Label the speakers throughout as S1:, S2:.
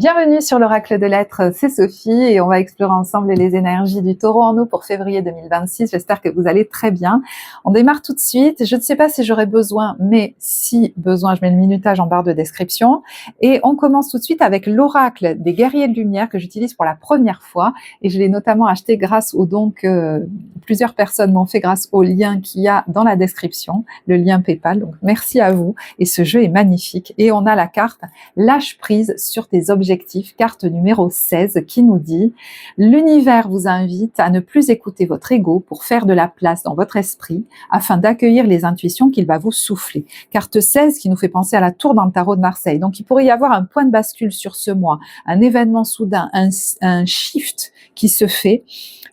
S1: Bienvenue sur l'Oracle de l'Être, c'est Sophie et on va explorer ensemble les énergies du Taureau en nous pour février 2026. J'espère que vous allez très bien. On démarre tout de suite. Je ne sais pas si j'aurai besoin, mais si besoin, je mets le minutage en barre de description. Et on commence tout de suite avec l'Oracle des Guerriers de Lumière que j'utilise pour la première fois. Et je l'ai notamment acheté grâce au don que plusieurs personnes m'ont fait grâce au lien qu'il y a dans la description, le lien PayPal. Donc merci à vous. Et ce jeu est magnifique. Et on a la carte Lâche prise sur tes objectifs, carte numéro 16 qui nous dit « L'univers vous invite à ne plus écouter votre ego pour faire de la place dans votre esprit afin d'accueillir les intuitions qu'il va vous souffler. » Carte 16 qui nous fait penser à la tour dans le tarot de Marseille. Donc il pourrait y avoir un point de bascule sur ce mois, un événement soudain, un shift qui se fait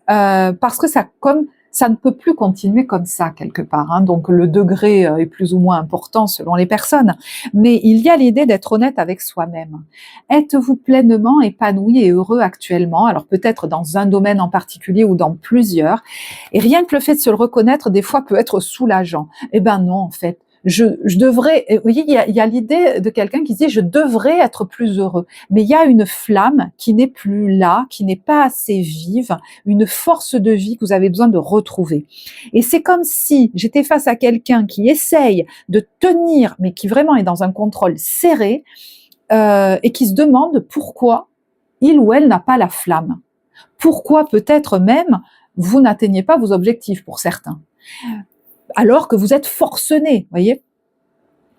S1: parce que ça ne peut plus continuer comme ça quelque part, hein. Donc le degré est plus ou moins important selon les personnes, mais il y a l'idée d'être honnête avec soi-même. Êtes-vous pleinement épanoui et heureux actuellement? Alors peut-être dans un domaine en particulier ou dans plusieurs, et rien que le fait de se le reconnaître des fois peut être soulageant. Eh ben non, en fait. Je devrais, vous voyez, il y a l'idée de quelqu'un qui dit je devrais être plus heureux, mais il y a une flamme qui n'est plus là, qui n'est pas assez vive, une force de vie que vous avez besoin de retrouver. Et c'est comme si j'étais face à quelqu'un qui essaye de tenir, mais qui vraiment est dans un contrôle serré, et qui se demande pourquoi il ou elle n'a pas la flamme. Pourquoi peut-être même vous n'atteignez pas vos objectifs pour certains. Alors que vous êtes forcené, voyez.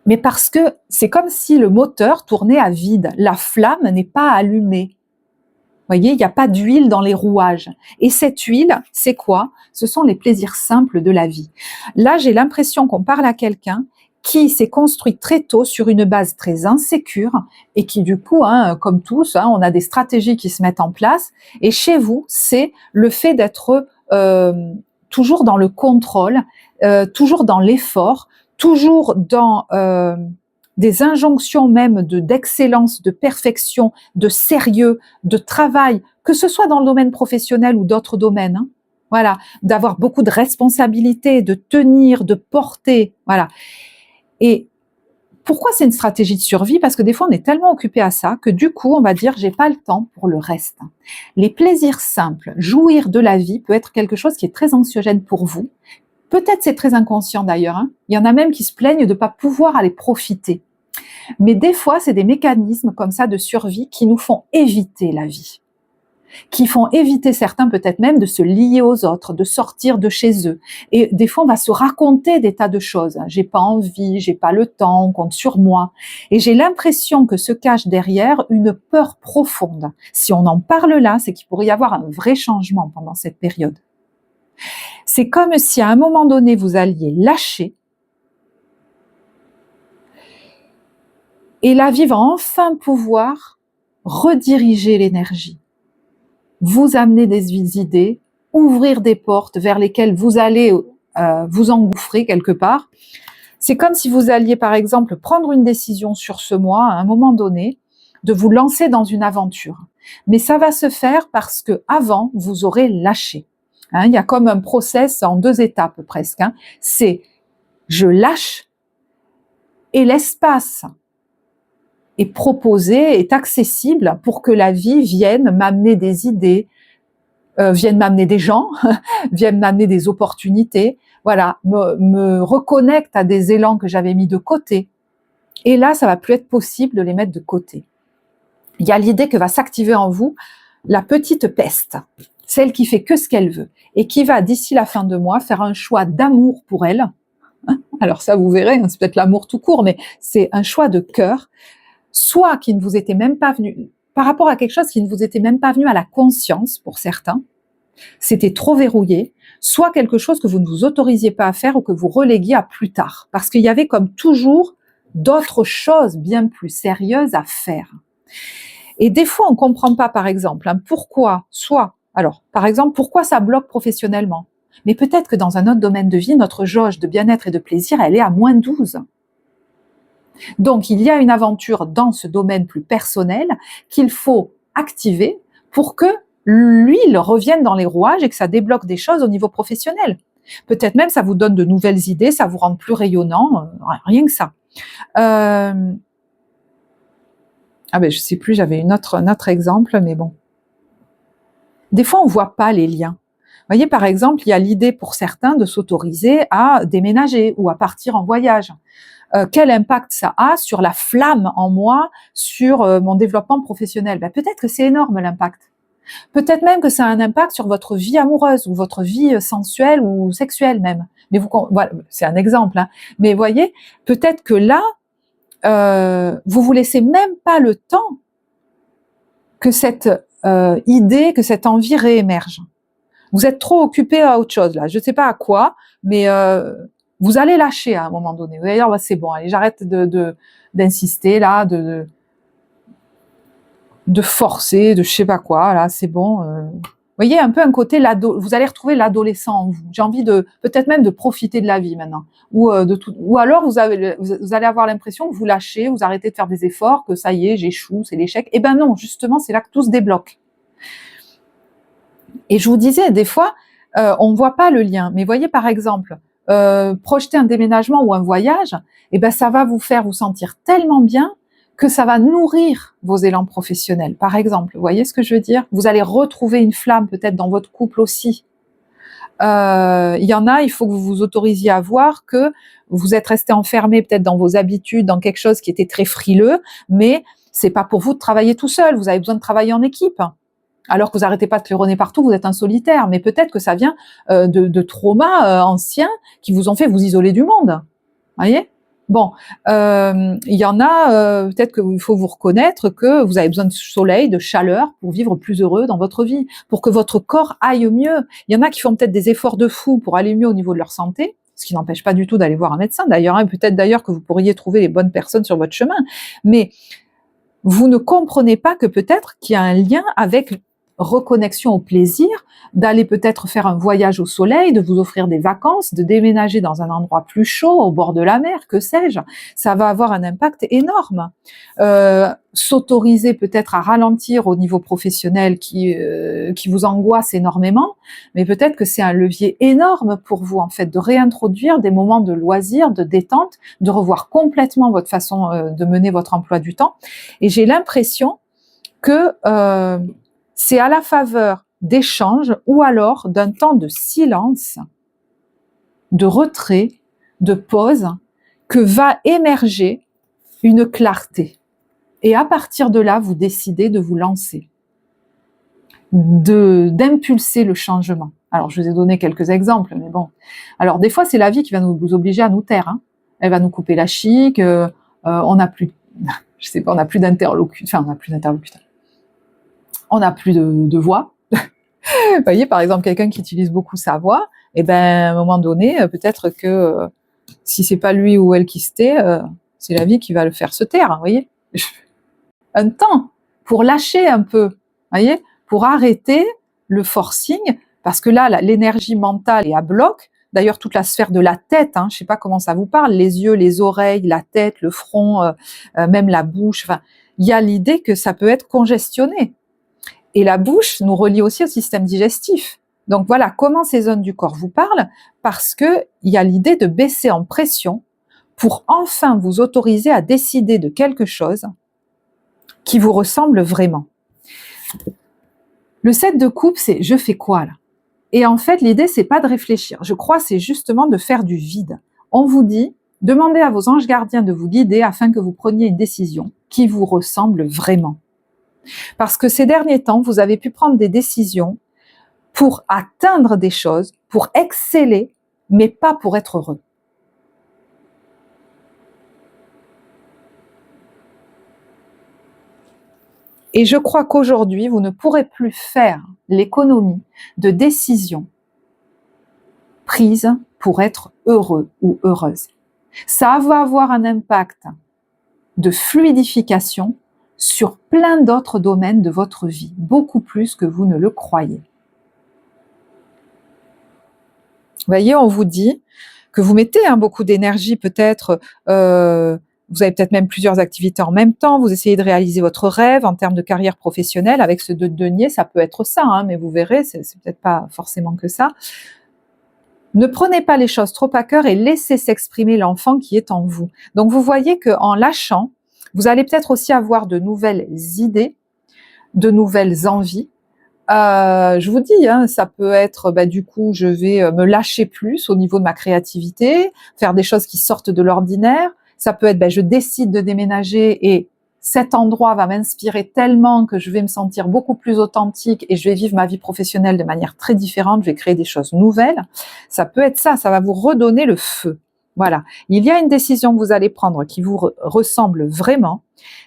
S1: Mais parce que c'est comme si le moteur tournait à vide, la flamme n'est pas allumée. Voyez, il n'y a pas d'huile dans les rouages. Et cette huile, c'est quoi? Ce sont les plaisirs simples de la vie. Là, j'ai l'impression qu'on parle à quelqu'un qui s'est construit très tôt sur une base très insécure et qui du coup, hein, comme tous, hein, on a des stratégies qui se mettent en place. Et chez vous, c'est le fait d'être toujours dans le contrôle, toujours dans l'effort, toujours dans des injonctions même d'excellence, de perfection, de sérieux, de travail, que ce soit dans le domaine professionnel ou d'autres domaines. Hein. Voilà, d'avoir beaucoup de responsabilités, de tenir, de porter. Voilà. Et pourquoi c'est une stratégie de survie? Parce que des fois, on est tellement occupé à ça que du coup, on va dire, j'ai pas le temps pour le reste. Les plaisirs simples, jouir de la vie peut être quelque chose qui est très anxiogène pour vous. Peut-être c'est très inconscient d'ailleurs. Hein. Il y en a même qui se plaignent de ne pas pouvoir aller profiter. Mais des fois, c'est des mécanismes comme ça de survie qui nous font éviter la vie. Qui font éviter certains peut-être même de se lier aux autres, de sortir de chez eux. Et des fois, on va se raconter des tas de choses. J'ai pas envie, j'ai pas le temps, on compte sur moi. Et j'ai l'impression que se cache derrière une peur profonde. Si on en parle là, c'est qu'il pourrait y avoir un vrai changement pendant cette période. C'est comme si à un moment donné, vous alliez lâcher et la vie va enfin pouvoir rediriger l'énergie, vous amener des idées, ouvrir des portes vers lesquelles vous allez vous engouffrer quelque part. C'est comme si vous alliez par exemple prendre une décision sur ce mois à un moment donné, de vous lancer dans une aventure. Mais ça va se faire parce que avant vous aurez lâché. Hein, il y a comme un process en 2 étapes presque. Hein. C'est je lâche et l'espace est proposé, est accessible pour que la vie vienne m'amener des idées, vienne m'amener des gens, vienne m'amener des opportunités, voilà, me reconnecte à des élans que j'avais mis de côté. Et là, ça va plus être possible de les mettre de côté. Il y a l'idée que va s'activer en vous la petite peste, celle qui fait que ce qu'elle veut et qui va, d'ici la fin de mois, faire un choix d'amour pour elle. Alors ça, vous verrez, c'est peut-être l'amour tout court, mais c'est un choix de cœur, soit qui ne vous était même pas venu, par rapport à quelque chose qui ne vous était même pas venu à la conscience pour certains, c'était trop verrouillé, soit quelque chose que vous ne vous autorisiez pas à faire ou que vous reléguiez à plus tard, parce qu'il y avait comme toujours d'autres choses bien plus sérieuses à faire. Et des fois, on ne comprend pas, par exemple, hein, pourquoi, par exemple, pourquoi ça bloque professionnellement. Mais peut-être que dans un autre domaine de vie, notre jauge de bien-être et de plaisir, elle est à -12. Donc, il y a une aventure dans ce domaine plus personnel qu'il faut activer pour que l'huile revienne dans les rouages et que ça débloque des choses au niveau professionnel. Peut-être même ça vous donne de nouvelles idées, ça vous rend plus rayonnant, rien que ça. Ah ben je sais plus, j'avais un autre exemple, mais bon. Des fois, on voit pas les liens. Vous voyez, par exemple, il y a l'idée pour certains de s'autoriser à déménager ou à partir en voyage. Quel impact ça a sur la flamme en moi, sur mon développement professionnel? Ben, peut-être que c'est énorme l'impact. Peut-être même que ça a un impact sur votre vie amoureuse ou votre vie sensuelle ou sexuelle même. Mais voilà, c'est un exemple. Hein. Mais voyez, peut-être que là, vous laissez même pas le temps que cette idée, que cette envie réémerge. Vous êtes trop occupé à autre chose là. Je ne sais pas à quoi, mais vous allez lâcher à un moment donné. Vous allez dire, bah, c'est bon, allez, j'arrête d'insister là, de forcer, de je sais pas quoi. Là, c'est bon. Vous voyez un peu un côté vous allez retrouver l'adolescent en vous. J'ai envie de peut-être même de profiter de la vie maintenant, ou alors vous allez avoir l'impression que vous lâchez, vous arrêtez de faire des efforts, que ça y est, j'échoue, c'est l'échec. Eh ben non, justement, c'est là que tout se débloque. Et je vous disais, des fois, on ne voit pas le lien. Mais voyez, par exemple, projeter un déménagement ou un voyage, eh ben, ça va vous faire vous sentir tellement bien que ça va nourrir vos élans professionnels. Par exemple, vous voyez ce que je veux dire? Vous allez retrouver une flamme peut-être dans votre couple aussi. Il y en a, il faut que vous vous autorisiez à voir que vous êtes resté enfermé peut-être dans vos habitudes, dans quelque chose qui était très frileux, mais c'est pas pour vous de travailler tout seul. Vous avez besoin de travailler en équipe. Alors que vous n'arrêtez pas de claironner partout, vous êtes un solitaire. Mais peut-être que ça vient de traumas anciens qui vous ont fait vous isoler du monde. Voyez? Bon, il y en a, peut-être qu'il faut vous reconnaître que vous avez besoin de soleil, de chaleur pour vivre plus heureux dans votre vie, pour que votre corps aille mieux. Il y en a qui font peut-être des efforts de fou pour aller mieux au niveau de leur santé, ce qui n'empêche pas du tout d'aller voir un médecin d'ailleurs, hein, peut-être d'ailleurs que vous pourriez trouver les bonnes personnes sur votre chemin. Mais vous ne comprenez pas que peut-être qu'il y a un lien avec reconnexion au plaisir, d'aller peut-être faire un voyage au soleil, de vous offrir des vacances, de déménager dans un endroit plus chaud, au bord de la mer, que sais-je. Ça va avoir un impact énorme. S'autoriser peut-être à ralentir au niveau professionnel qui vous angoisse énormément, mais peut-être que c'est un levier énorme pour vous, en fait, de réintroduire des moments de loisirs, de détente, de revoir complètement votre façon de mener votre emploi du temps. Et j'ai l'impression que c'est à la faveur d'échanges ou alors d'un temps de silence, de retrait, de pause, que va émerger une clarté. Et à partir de là, vous décidez de vous lancer, d'impulser le changement. Alors, je vous ai donné quelques exemples, mais bon. Alors, des fois, c'est la vie qui va nous obliger à nous taire. Hein. Elle va nous couper la chic, on n'a plus, je sais pas, on n'a plus d'interlocuteur, enfin, on n'a plus d'interlocuteur. On n'a plus de voix. Vous voyez, par exemple, quelqu'un qui utilise beaucoup sa voix, eh ben, à un moment donné, peut-être que si c'est pas lui ou elle qui se tait, c'est la vie qui va le faire se taire, vous voyez. Un temps pour lâcher un peu, vous voyez, pour arrêter le forcing, parce que là, l'énergie mentale est à bloc. D'ailleurs, toute la sphère de la tête, hein, je sais pas comment ça vous parle, les yeux, les oreilles, la tête, le front, même la bouche, enfin, il y a l'idée que ça peut être congestionné. Et la bouche nous relie aussi au système digestif. Donc voilà comment ces zones du corps vous parlent, parce qu'il y a l'idée de baisser en pression pour enfin vous autoriser à décider de quelque chose qui vous ressemble vraiment. Le 7 de coupe, c'est « je fais quoi là ?» Et en fait, l'idée, c'est pas de réfléchir. Je crois c'est justement de faire du vide. On vous dit, demandez à vos anges gardiens de vous guider afin que vous preniez une décision qui vous ressemble vraiment. Parce que ces derniers temps, vous avez pu prendre des décisions pour atteindre des choses, pour exceller, mais pas pour être heureux. Et je crois qu'aujourd'hui, vous ne pourrez plus faire l'économie de décisions prises pour être heureux ou heureuse. Ça va avoir un impact de fluidification sur plein d'autres domaines de votre vie, beaucoup plus que vous ne le croyez. Vous voyez, on vous dit que vous mettez beaucoup d'énergie peut-être, vous avez peut-être même plusieurs activités en même temps, vous essayez de réaliser votre rêve en termes de carrière professionnelle, avec ce 2 de denier, ça peut être ça, hein, mais vous verrez, c'est peut-être pas forcément que ça. Ne prenez pas les choses trop à cœur et laissez s'exprimer l'enfant qui est en vous. Donc vous voyez qu'en lâchant, Vous allez peut-être aussi avoir de nouvelles idées, de nouvelles envies. Je vous dis, hein, ça peut être, du coup, je vais me lâcher plus au niveau de ma créativité, faire des choses qui sortent de l'ordinaire. Ça peut être, je décide de déménager et cet endroit va m'inspirer tellement que je vais me sentir beaucoup plus authentique et je vais vivre ma vie professionnelle de manière très différente, je vais créer des choses nouvelles. Ça peut être ça va vous redonner le feu. Voilà. Il y a une décision que vous allez prendre qui vous ressemble vraiment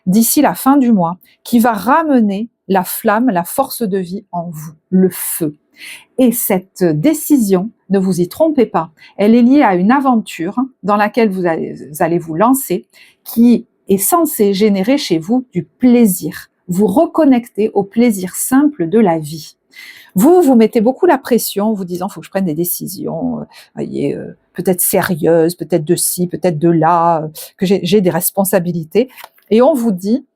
S1: d'ici la fin du mois, qui va ramener la flamme, la force de vie en vous, le feu. Et cette décision, ne vous y trompez pas, elle est liée à une aventure dans laquelle vous allez vous lancer, qui est censée générer chez vous du plaisir, vous reconnecter au plaisir simple de la vie. Vous mettez beaucoup la pression, vous disant, faut que je prenne des décisions, peut-être sérieuses, peut-être de ci, peut-être de là, que j'ai des responsabilités. Et on vous dit,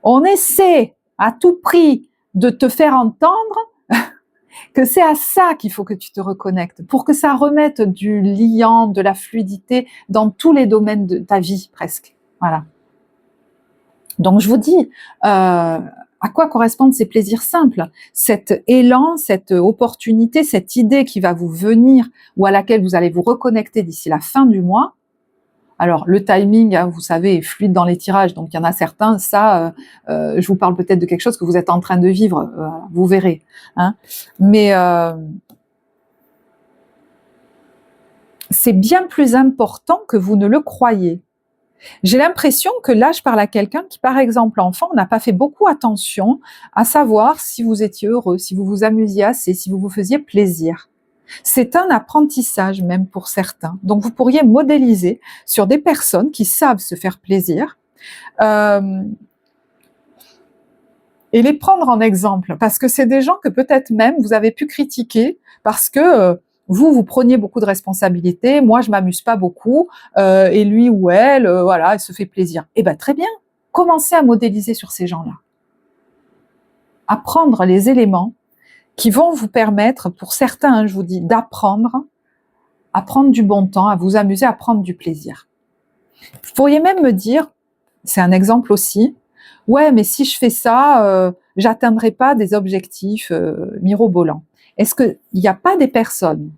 S1: on essaie à tout prix de te faire entendre que c'est à ça qu'il faut que tu te reconnectes, pour que ça remette du liant, de la fluidité dans tous les domaines de ta vie, presque. Voilà. Donc je vous dis, à quoi correspondent ces plaisirs simples? Cet élan, cette opportunité, cette idée qui va vous venir ou à laquelle vous allez vous reconnecter d'ici la fin du mois. Alors le timing, hein, vous savez, est fluide dans les tirages, donc il y en a certains, je vous parle peut-être de quelque chose que vous êtes en train de vivre, vous verrez. Hein. Mais c'est bien plus important que vous ne le croyez. J'ai l'impression que là, je parle à quelqu'un qui, par exemple, enfant, n'a pas fait beaucoup attention à savoir si vous étiez heureux, si vous vous amusiez assez, si vous vous faisiez plaisir. C'est un apprentissage même pour certains. Donc vous pourriez modéliser sur des personnes qui savent se faire plaisir et les prendre en exemple, parce que c'est des gens que peut-être même vous avez pu critiquer parce que vous preniez beaucoup de responsabilités, moi je m'amuse pas beaucoup, et lui ou elle, voilà, elle se fait plaisir. Eh ben très bien, commencez à modéliser sur ces gens-là. À prendre les éléments qui vont vous permettre, pour certains, hein, je vous dis, d'apprendre, à prendre du bon temps, à vous amuser, à prendre du plaisir. Vous pourriez même me dire, c'est un exemple aussi, ouais, mais si je fais ça, j'atteindrai pas des objectifs mirobolants. Est-ce qu'il n'y a pas des personnes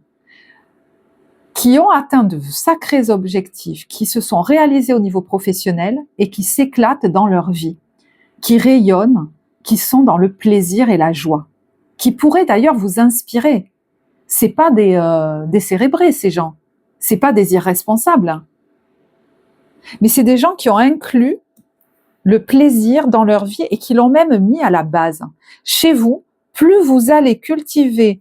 S1: qui ont atteint de sacrés objectifs, qui se sont réalisés au niveau professionnel et qui s'éclatent dans leur vie, qui rayonnent, qui sont dans le plaisir et la joie, qui pourraient d'ailleurs vous inspirer. C'est pas des décérébrés, ces gens. C'est pas des irresponsables. Mais c'est des gens qui ont inclus le plaisir dans leur vie et qui l'ont même mis à la base. Chez vous, plus vous allez cultiver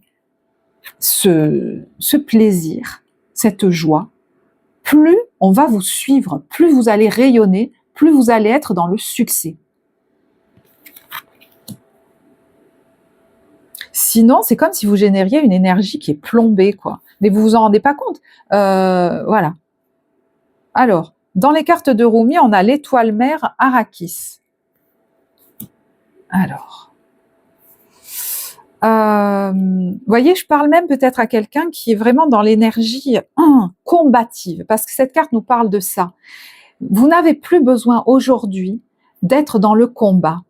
S1: ce plaisir, cette joie, plus on va vous suivre, plus vous allez rayonner, plus vous allez être dans le succès. Sinon, c'est comme si vous génériez une énergie qui est plombée, quoi. Mais vous vous en rendez pas compte. Voilà. Alors, dans les cartes de Rumi, on a l'étoile mère Arrakis. Alors, voyez, je parle même peut-être à quelqu'un qui est vraiment dans l'énergie combative, parce que cette carte nous parle de ça. Vous n'avez plus besoin aujourd'hui d'être dans le combat,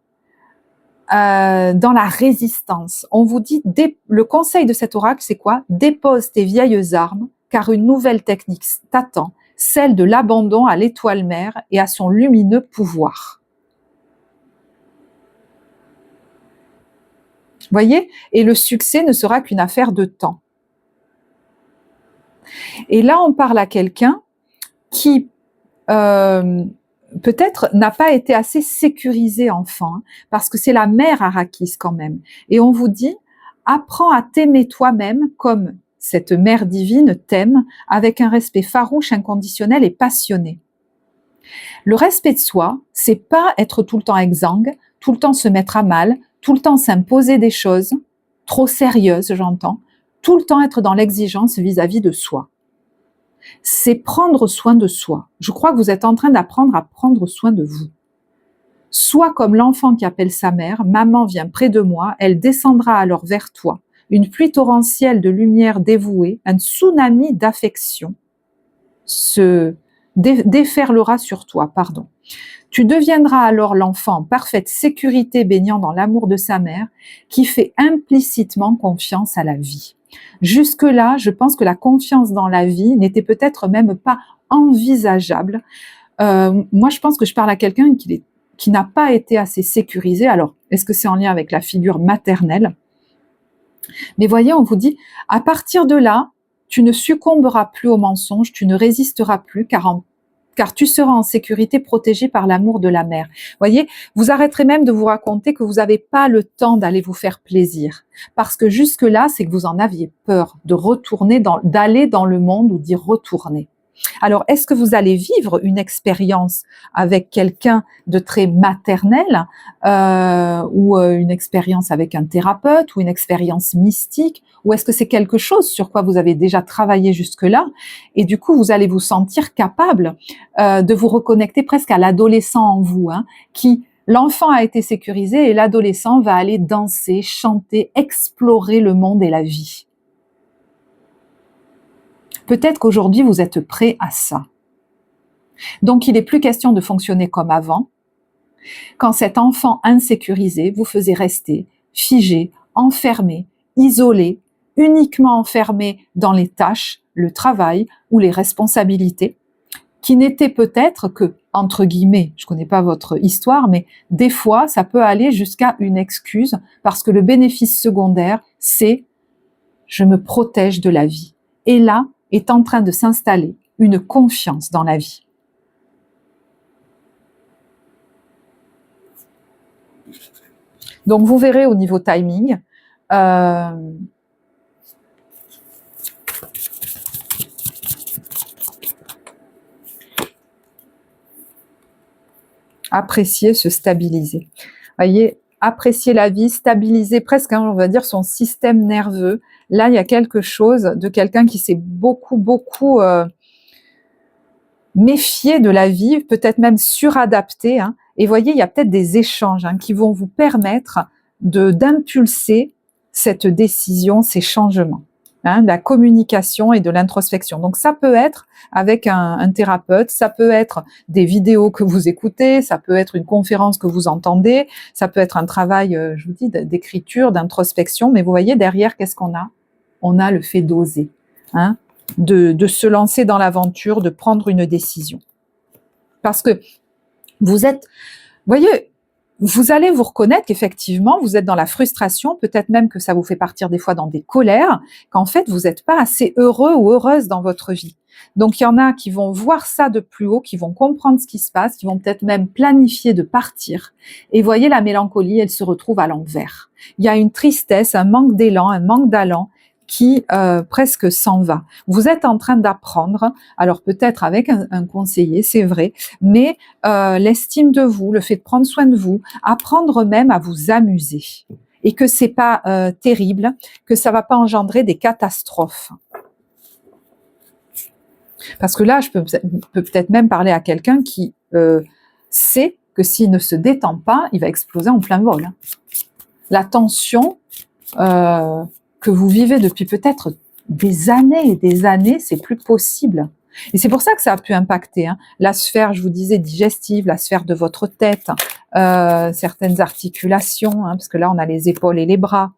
S1: dans la résistance. On vous dit, le conseil de cet oracle, c'est quoi? Dépose tes vieilles armes, car une nouvelle technique t'attend, celle de l'abandon à l'étoile mère et à son lumineux pouvoir. Voyez? Et le succès ne sera qu'une affaire de temps. Et là, on parle à quelqu'un qui peut-être n'a pas été assez sécurisé enfant, hein, parce que c'est la mère Arrakis quand même. Et on vous dit, apprends à t'aimer toi-même comme cette mère divine t'aime, avec un respect farouche, inconditionnel et passionné. Le respect de soi, c'est pas être tout le temps exsangue, tout le temps se mettre à mal, tout le temps s'imposer des choses, trop sérieuses, j'entends, tout le temps être dans l'exigence vis-à-vis de soi. C'est prendre soin de soi. Je crois que vous êtes en train d'apprendre à prendre soin de vous. Sois comme l'enfant qui appelle sa mère, maman vient près de moi, elle descendra alors vers toi. Une pluie torrentielle de lumière dévouée, un tsunami d'affection se déferlera sur toi, pardon. Tu deviendras alors l'enfant en parfaite sécurité baignant dans l'amour de sa mère qui fait implicitement confiance à la vie. Jusque-là, je pense que la confiance dans la vie n'était peut-être même pas envisageable. Moi, je pense que je parle à quelqu'un qui n'a pas été assez sécurisé. Alors, est-ce que c'est en lien avec la figure maternelle? Mais voyez, on vous dit, à partir de là, tu ne succomberas plus au mensonge, tu ne résisteras plus, car tu seras en sécurité, protégé par l'amour de la mère. Voyez, vous arrêterez même de vous raconter que vous n'avez pas le temps d'aller vous faire plaisir. Parce que jusque-là, c'est que vous en aviez peur de retourner, d'aller dans le monde ou d'y retourner. Alors, est-ce que vous allez vivre une expérience avec quelqu'un de très maternel ou une expérience avec un thérapeute ou une expérience mystique, ou est-ce que c'est quelque chose sur quoi vous avez déjà travaillé jusque-là et du coup vous allez vous sentir capable de vous reconnecter presque à l'adolescent en vous, qui l'enfant a été sécurisé et l'adolescent va aller danser, chanter, explorer le monde et la vie. Peut-être qu'aujourd'hui, vous êtes prêt à ça. Donc, il n'est plus question de fonctionner comme avant. Quand cet enfant insécurisé vous faisait rester figé, enfermé, isolé, uniquement enfermé dans les tâches, le travail ou les responsabilités, qui n'étaient peut-être que, entre guillemets, je ne connais pas votre histoire, mais des fois, ça peut aller jusqu'à une excuse parce que le bénéfice secondaire, c'est « je me protège de la vie ». Et là, est en train de s'installer une confiance dans la vie. Donc vous verrez au niveau timing, apprécier, se stabiliser. Voyez, apprécier la vie, stabiliser presque, on va dire, son système nerveux. Là, il y a quelque chose de quelqu'un qui s'est beaucoup méfié de la vie, peut-être même suradapté. Et voyez, il y a peut-être des échanges qui vont vous permettre d'impulser cette décision, ces changements. De la communication et de l'introspection. Donc ça peut être avec un thérapeute, ça peut être des vidéos que vous écoutez, ça peut être une conférence que vous entendez, ça peut être un travail, je vous dis, d'écriture, d'introspection. Mais vous voyez, derrière, qu'est-ce qu'on a? On a le fait d'oser, de se lancer dans l'aventure, de prendre une décision. Parce que vous êtes, vous voyez, vous allez vous reconnaître qu'effectivement, vous êtes dans la frustration, peut-être même que ça vous fait partir des fois dans des colères, qu'en fait, vous n'êtes pas assez heureux ou heureuse dans votre vie. Donc, il y en a qui vont voir ça de plus haut, qui vont comprendre ce qui se passe, qui vont peut-être même planifier de partir. Et voyez, la mélancolie, elle se retrouve à l'envers. Il y a une tristesse, un manque d'élan, un manque d'allant qui presque s'en va. Vous êtes en train d'apprendre, alors peut-être avec un conseiller, c'est vrai, mais l'estime de vous, le fait de prendre soin de vous, apprendre même à vous amuser, et que c'est pas terrible, que ça va pas engendrer des catastrophes. Parce que là, je peux peut-être même parler à quelqu'un qui sait que s'il ne se détend pas, il va exploser en plein vol. La tension que vous vivez depuis peut-être des années et des années, c'est plus possible. Et c'est pour ça que ça a pu impacter la sphère, je vous disais, digestive, la sphère de votre tête, certaines articulations, parce que là, on a les épaules et les bras.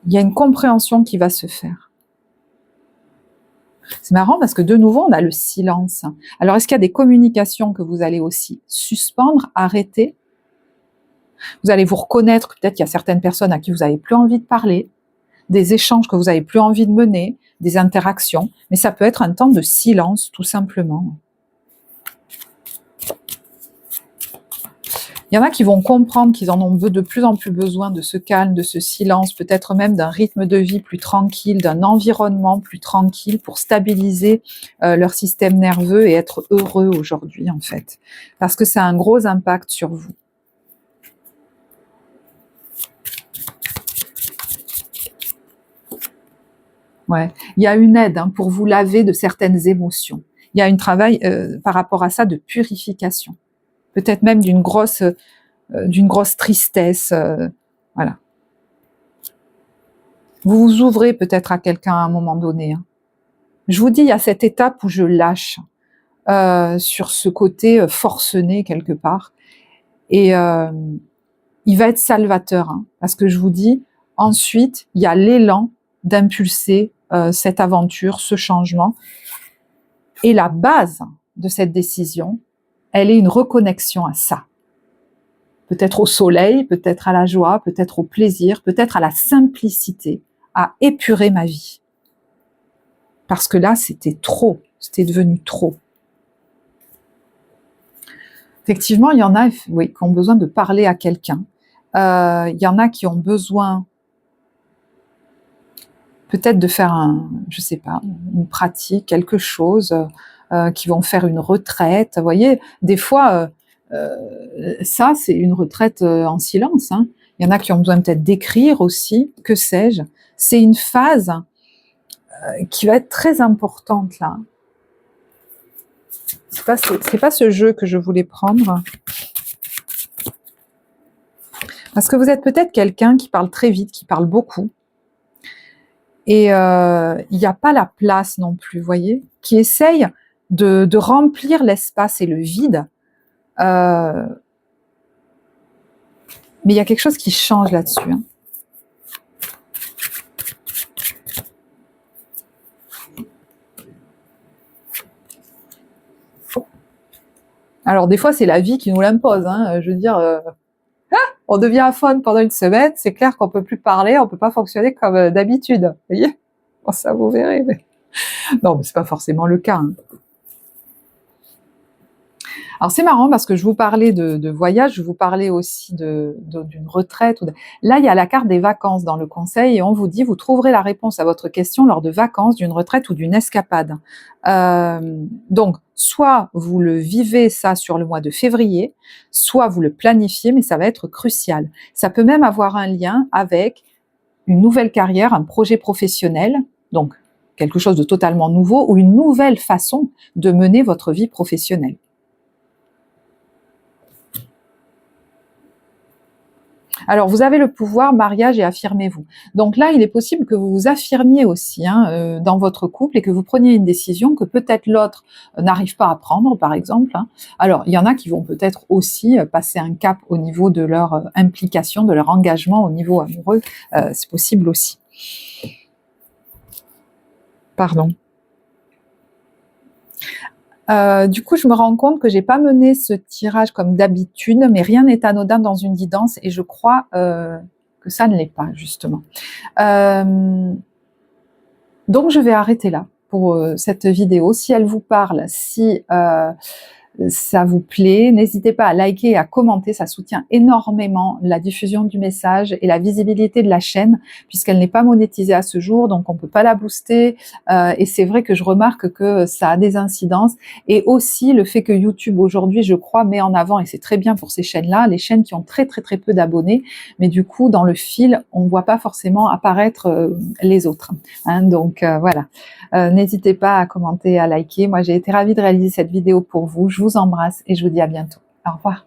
S1: Il y a une compréhension qui va se faire. C'est marrant parce que de nouveau, on a le silence. Alors, est-ce qu'il y a des communications que vous allez aussi suspendre, arrêter ? Vous allez vous reconnaître, peut-être qu'il y a certaines personnes à qui vous n'avez plus envie de parler, des échanges que vous n'avez plus envie de mener, des interactions, mais ça peut être un temps de silence, tout simplement. Il y en a qui vont comprendre qu'ils en ont de plus en plus besoin de ce calme, de ce silence, peut-être même d'un rythme de vie plus tranquille, d'un environnement plus tranquille pour stabiliser leur système nerveux et être heureux aujourd'hui, en fait. Parce que ça a un gros impact sur vous. Ouais. Il y a une aide pour vous laver de certaines émotions. Il y a un travail par rapport à ça de purification. Peut-être même d'une grosse tristesse. Voilà. Vous vous ouvrez peut-être à quelqu'un à un moment donné. Je vous dis, il y a cette étape où je lâche. sur ce côté forcené quelque part. Et il va être salvateur, hein, parce que je vous dis, ensuite, il y a l'élan d'impulser cette aventure, ce changement. Et la base de cette décision, elle est une reconnexion à ça. Peut-être au soleil, peut-être à la joie, peut-être au plaisir, peut-être à la simplicité, à épurer ma vie. Parce que là, c'était trop, c'était devenu trop. Effectivement, il y en a, oui, qui ont besoin de parler à quelqu'un. Il y en a qui ont besoin peut-être de faire je sais pas, une pratique, quelque chose, qui vont faire une retraite. Vous voyez, des fois, ça, c'est une retraite en silence, hein. Il y en a qui ont besoin peut-être d'écrire aussi, que sais-je. C'est une phase qui va être très importante là. C'est pas ce jeu que je voulais prendre. Parce que vous êtes peut-être quelqu'un qui parle très vite, qui parle beaucoup. Et il n'y a pas la place non plus, vous voyez, qui essaye de remplir l'espace et le vide. Mais il y a quelque chose qui change là-dessus, hein. Alors des fois, c'est la vie qui nous l'impose, hein. Je veux dire, on devient aphone pendant une semaine, c'est clair qu'on peut plus parler, on peut pas fonctionner comme d'habitude, vous voyez. Bon, ça vous verrez, mais... Non, mais c'est pas forcément le cas, hein. Alors c'est marrant parce que je vous parlais de voyage, je vous parlais aussi d'une retraite. Là, il y a la carte des vacances dans le conseil et on vous dit, vous trouverez la réponse à votre question lors de vacances, d'une retraite ou d'une escapade. Donc, soit vous le vivez ça sur le mois de février, soit vous le planifiez, mais ça va être crucial. Ça peut même avoir un lien avec une nouvelle carrière, un projet professionnel, donc quelque chose de totalement nouveau ou une nouvelle façon de mener votre vie professionnelle. Alors, vous avez le pouvoir, mariage et affirmez-vous. Donc là, il est possible que vous vous affirmiez aussi, hein, dans votre couple et que vous preniez une décision que peut-être l'autre n'arrive pas à prendre, par exemple, hein. Alors, il y en a qui vont peut-être aussi passer un cap au niveau de leur implication, de leur engagement au niveau amoureux. C'est possible aussi. Pardon. Du coup, je me rends compte que j'ai pas mené ce tirage comme d'habitude, mais rien n'est anodin dans une guidance et je crois que ça ne l'est pas, justement. Donc, je vais arrêter là pour cette vidéo. Si elle vous parle, si ça vous plaît, n'hésitez pas à liker et à commenter, ça soutient énormément la diffusion du message et la visibilité de la chaîne, puisqu'elle n'est pas monétisée à ce jour, donc on peut pas la booster, et c'est vrai que je remarque que ça a des incidences, et aussi le fait que YouTube aujourd'hui, je crois, met en avant, et c'est très bien pour ces chaînes-là, les chaînes qui ont très peu d'abonnés, mais du coup, dans le fil, on ne voit pas forcément apparaître les autres, hein, donc voilà. N'hésitez pas à commenter, à liker. Moi, j'ai été ravie de réaliser cette vidéo pour vous. Je vous embrasse et je vous dis à bientôt. Au revoir.